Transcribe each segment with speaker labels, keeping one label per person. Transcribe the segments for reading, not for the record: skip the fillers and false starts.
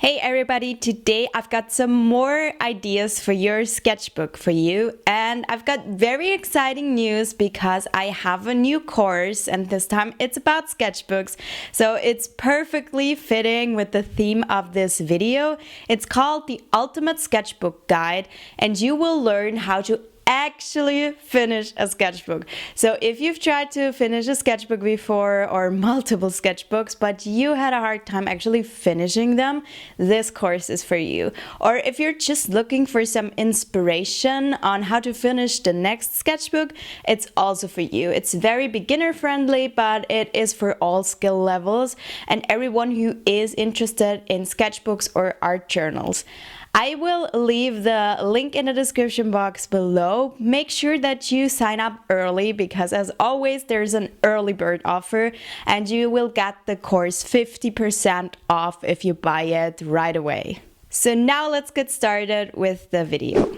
Speaker 1: Hey everybody, today I've got some more ideas for your sketchbook for you, and I've got very exciting news because I have a new course, and this time it's about sketchbooks, so it's perfectly fitting with the theme of this video. It's called the Ultimate Sketchbook Guide, and you will learn how to actually finish a sketchbook. So if you've tried to finish a sketchbook before or multiple sketchbooks, but you had a hard time actually finishing them, this course is for you. Or if you're just looking for some inspiration on how to finish the next sketchbook, it's also for you. It's very beginner friendly, but it is for all skill levels and everyone who is interested in sketchbooks or art journals. I will leave the link in the description box below. Make sure that you sign up early because as always there's an early bird offer and you will get the course 50% off if you buy it right away. So now let's get started with the video.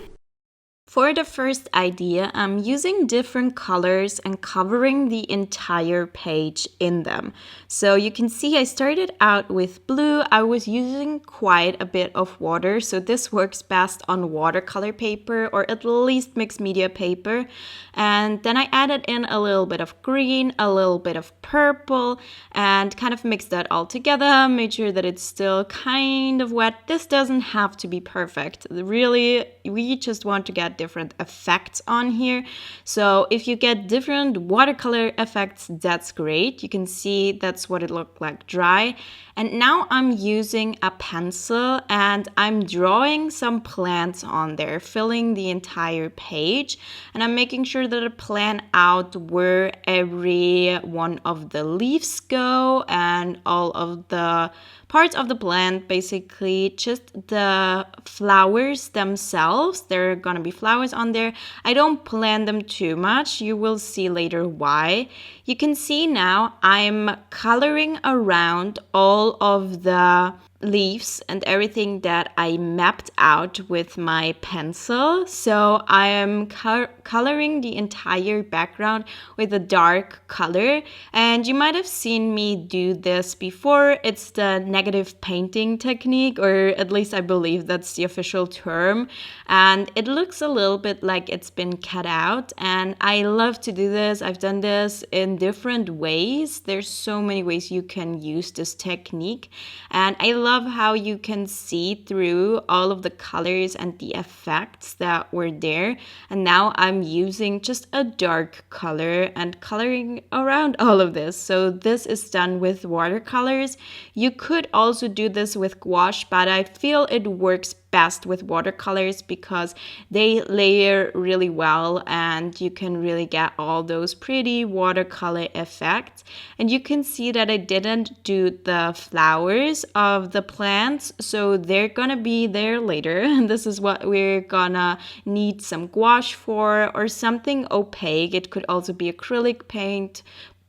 Speaker 1: For the first idea, I'm using different colors and covering the entire page in them. So you can see I started out with blue. I was using quite a bit of water, so this works best on watercolor paper or at least mixed media paper. And then I added in a little bit of green, a little bit of purple, and kind of mixed that all together, made sure that it's still kind of wet. This doesn't have to be perfect. Really, we just want to get different effects on here. So if you get different watercolor effects, that's great. You can see that's what it looked like dry. And now I'm using a pencil and I'm drawing some plants on there, filling the entire page. And I'm making sure that I plan out where every one of the leaves go and all of the parts of the plant, basically just the flowers themselves. There are gonna be flowers on there. I don't plan them too much. You will see later why. You can see now I'm coloring around all of the leaves and everything that I mapped out with my pencil. So I am coloring the entire background with a dark color, and you might have seen me do this before. It's the negative painting technique, or at least I believe that's the official term, and it looks a little bit like it's been cut out, and I love to do this. I've done this in different ways. There's so many ways you can use this technique, and I love how you can see through all of the colors and the effects that were there. And now I'm using just a dark color and coloring around all of this. So this is done with watercolors. You could also do this with gouache, but I feel it works best with watercolors because they layer really well and you can really get all those pretty watercolor effects. And you can see that I didn't do the flowers of the plants, so they're gonna be there later. And this is what we're gonna need some gouache for, or something opaque. It could also be acrylic paint,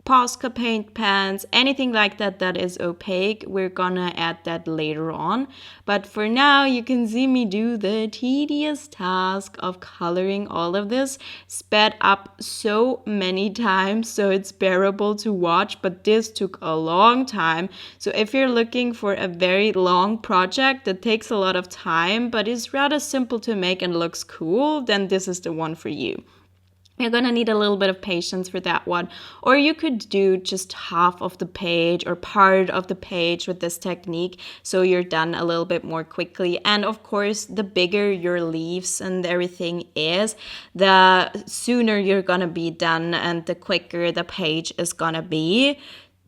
Speaker 1: Posca paint pens, anything like that that is opaque. We're gonna add that later on. But for now, you can see me do the tedious task of coloring all of this, sped up so many times so it's bearable to watch, but this took a long time. So if you're looking for a very long project that takes a lot of time but is rather simple to make and looks cool, then this is the one for you. You're gonna need a little bit of patience for that one. Or you could do just half of the page or part of the page with this technique, so you're done a little bit more quickly. And of course, the bigger your leaves and everything is, the sooner you're gonna be done and the quicker the page is gonna be.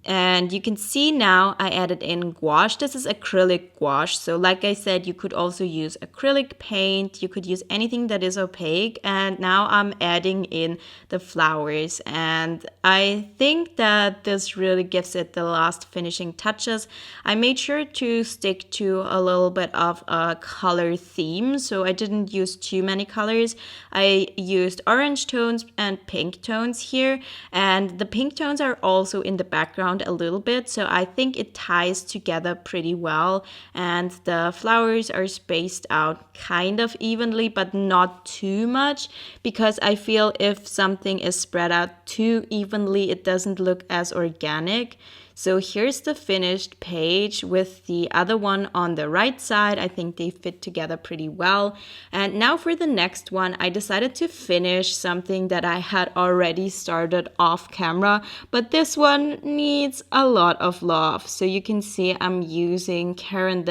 Speaker 1: And you can see now I added in gouache. This is acrylic gouache. So like I said, you could also use acrylic paint. You could use anything that is opaque. And now I'm adding in the flowers. And I think that this really gives it the last finishing touches. I made sure to stick to a little bit of a color theme. So I didn't use too many colors. I used orange tones and pink tones here. And the pink tones are also in the background a little bit, so I think it ties together pretty well, and the flowers are spaced out kind of evenly but not too much, because I feel if something is spread out too evenly it doesn't look as organic. So here's the finished page with the other one on the right side. I think they fit together pretty well. And now for the next one, I decided to finish something that I had already started off camera, but this one needs a lot of love. So you can see I'm using Caran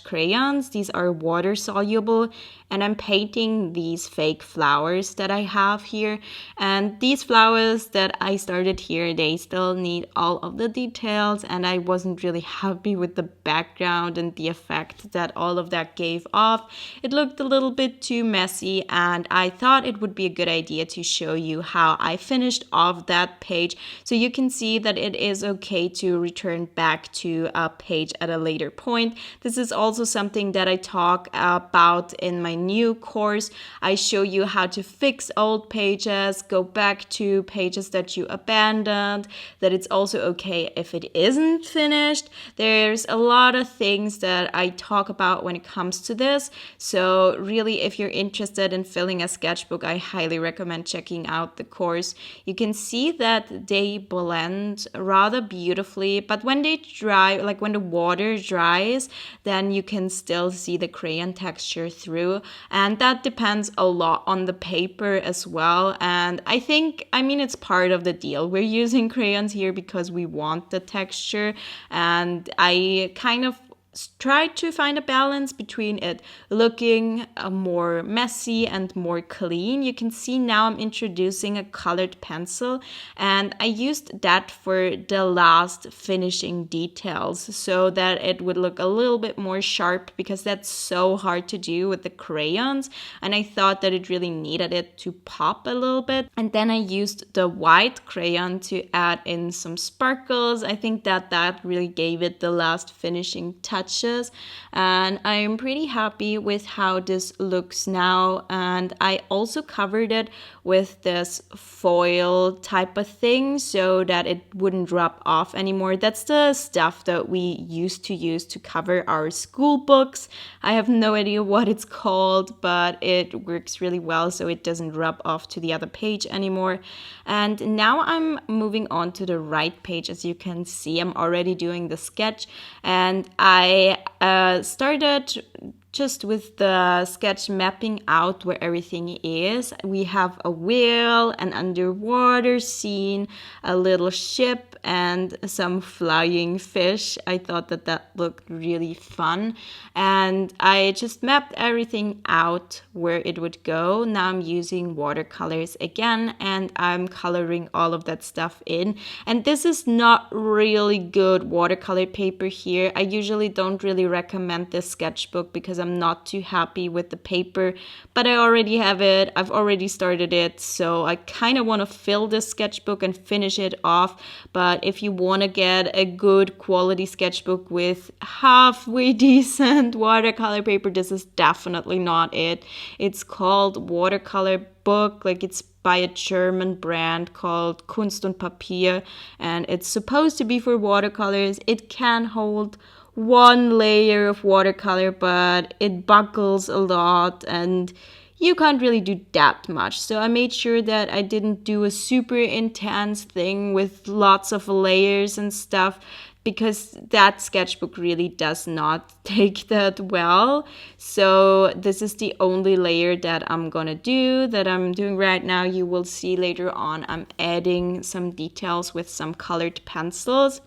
Speaker 1: crayons. These are water soluble, and I'm painting these fake flowers that I have here. And these flowers that I started here, they still need all of the details, and I wasn't really happy with the background and the effect that all of that gave off. It looked a little bit too messy, and I thought it would be a good idea to show you how I finished off that page, so you can see that it is okay to return back to a page at a later point. This is also something that I talk about in my new course. I show you how to fix old pages, go back to pages that you abandoned, that it's also okay if it isn't finished. There's a lot of things that I talk about when it comes to this. So really, if you're interested in filling a sketchbook, I highly recommend checking out the course. You can see that they blend rather beautifully, but when they dry, like when the water dries, then you can still see the crayon texture through, and that depends a lot on the paper as well. And I mean it's part of the deal. We're using crayons here because we want the texture, and I kind of tried to find a balance between it looking more messy and more clean. You can see now I'm introducing a colored pencil, and I used that for the last finishing details so that it would look a little bit more sharp, because that's so hard to do with the crayons, and I thought that it really needed it to pop a little bit. And then I used the white crayon to add in some sparkles. I think that really gave it the last finishing touch. And I'm pretty happy with how this looks now. And I also covered it with this foil type of thing so that it wouldn't rub off anymore. That's the stuff that we used to use to cover our school books. I have no idea what it's called, but it works really well so it doesn't rub off to the other page anymore. And now I'm moving on to the right page. As you can see, I'm already doing the sketch, and I started just with the sketch mapping out where everything is. We have a whale, an underwater scene, a little ship, and some flying fish. I thought that looked really fun, and I just mapped everything out where it would go. Now I'm using watercolors again, and I'm coloring all of that stuff in. And this is not really good watercolor paper here. I usually don't really recommend this sketchbook because I'm not too happy with the paper, but I already have it. I've already started it, so I kind of want to fill this sketchbook and finish it off. But if you want to get a good quality sketchbook with halfway decent watercolor paper, this is definitely not it. It's called Watercolor Book, like it's by a German brand called Kunst und Papier, and it's supposed to be for watercolors. It can hold one layer of watercolor, but it buckles a lot and you can't really do that much. So I made sure that I didn't do a super intense thing with lots of layers and stuff, because that sketchbook really does not take that well. So this is the only layer that I'm gonna do, that I'm doing right now. You will see later on I'm adding some details with some colored pencils.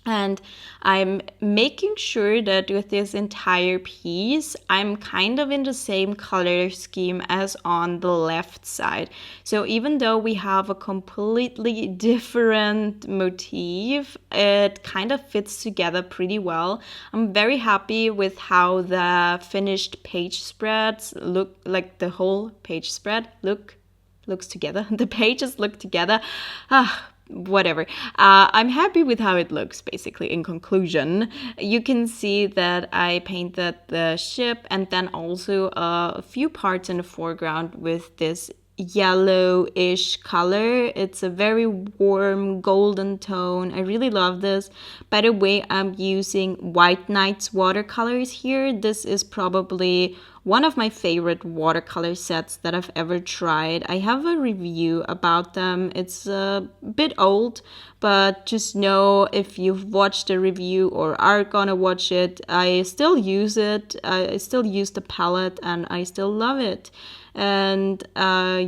Speaker 1: And I'm making sure that with this entire piece, I'm kind of in the same color scheme as on the left side. So even though we have a completely different motif, it kind of fits together pretty well. I'm very happy with how the finished page spreads look, like the whole page spread looks together. The pages look together. Whatever. I'm happy with how it looks, basically, in conclusion. You can see that I painted the ship and then also a few parts in the foreground with this yellowish color. It's a very warm golden tone. I really love this. By the way, I'm using White Nights watercolors here. This is probably one of my favorite watercolor sets that I've ever tried. I have a review about them. It's a bit old, but just know if you've watched the review or are gonna watch it, I still use it. I still use the palette and I still love it. And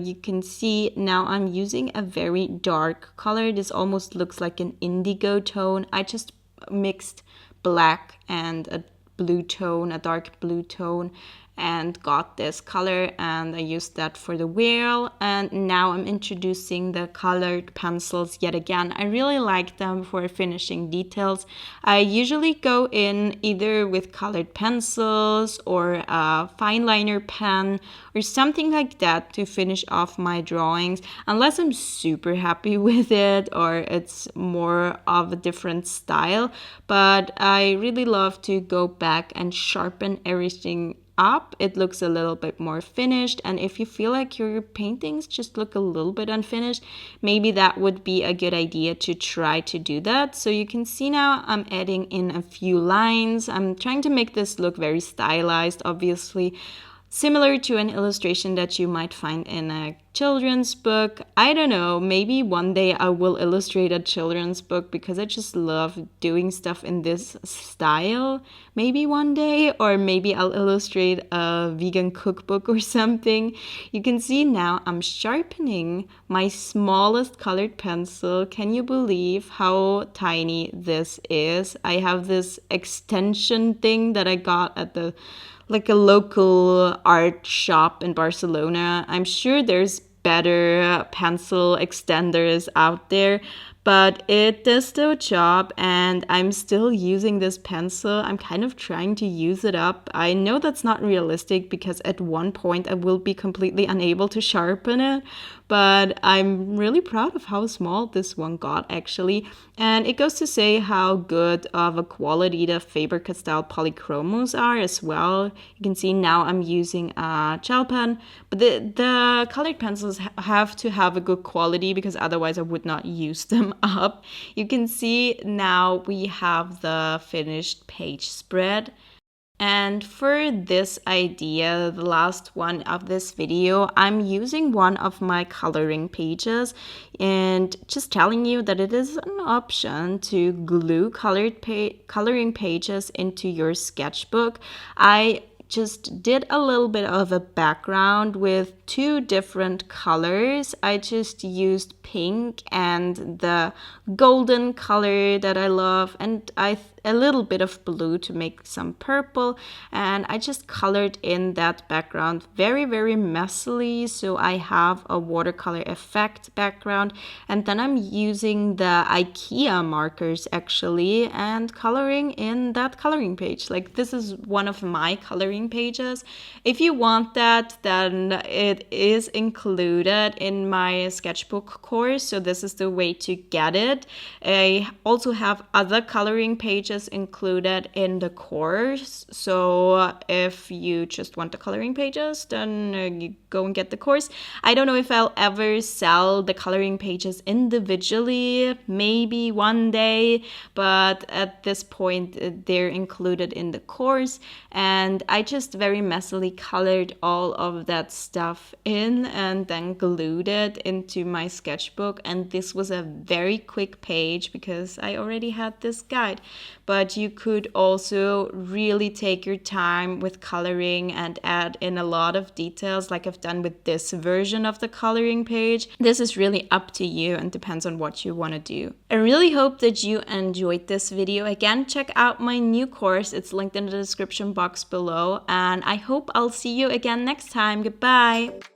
Speaker 1: you can see now I'm using a very dark color. This almost looks like an indigo tone. I just mixed black and a blue tone, a dark blue tone, and got this color, and I used that for the wheel. And now I'm introducing the colored pencils yet again. I really like them for finishing details. I usually go in either with colored pencils or a fine liner pen or something like that to finish off my drawings, unless I'm super happy with it or it's more of a different style. But I really love to go back and sharpen everything up. It looks a little bit more finished, and if you feel like your paintings just look a little bit unfinished, maybe that would be a good idea to try to do that. So you can see now I'm adding in a few lines. I'm trying to make this look very stylized, obviously, similar to an illustration that you might find in a children's book. I don't know, maybe one day I will illustrate a children's book because I just love doing stuff in this style. Maybe one day, or maybe I'll illustrate a vegan cookbook or something. You can see now I'm sharpening my smallest colored pencil. Can you believe how tiny this is? I have this extension thing that I got at the like a local art shop in Barcelona. I'm sure there's better pencil extenders out there, but it does the job, and I'm still using this pencil. I'm kind of trying to use it up. I know that's not realistic because at one point I will be completely unable to sharpen it, but I'm really proud of how small this one got actually. And it goes to say how good of a quality the Faber-Castell polychromos are as well. You can see now I'm using a gel pen, but the colored pencils have to have a good quality because otherwise I would not use them up. You can see now we have the finished page spread. And for this idea, the last one of this video, I'm using one of my coloring pages and just telling you that it is an option to glue coloring pages into your sketchbook. I just did a little bit of a background with two different colors. I just used pink and the golden color that I love, and a little bit of blue to make some purple, and I just colored in that background very, very messily, so I have a watercolor effect background. And then I'm using the IKEA markers actually and coloring in that coloring page. Like, this is one of my coloring pages. If you want that, then it is included in my sketchbook course, so this is the way to get it. I also have other coloring pages included in the course, so if you just want the coloring pages, then you go and get the course. I don't know if I'll ever sell the coloring pages individually, maybe one day, but at this point they're included in the course. And I just very messily colored all of that stuff in and then glued it into my sketchbook, and this was a very quick page because I already had this guide. But you could also really take your time with coloring and add in a lot of details like I've done with this version of the coloring page. This is really up to you and depends on what you want to do. I really hope that you enjoyed this video. Again, check out my new course. It's linked in the description box below, and I hope I'll see you again next time. Goodbye!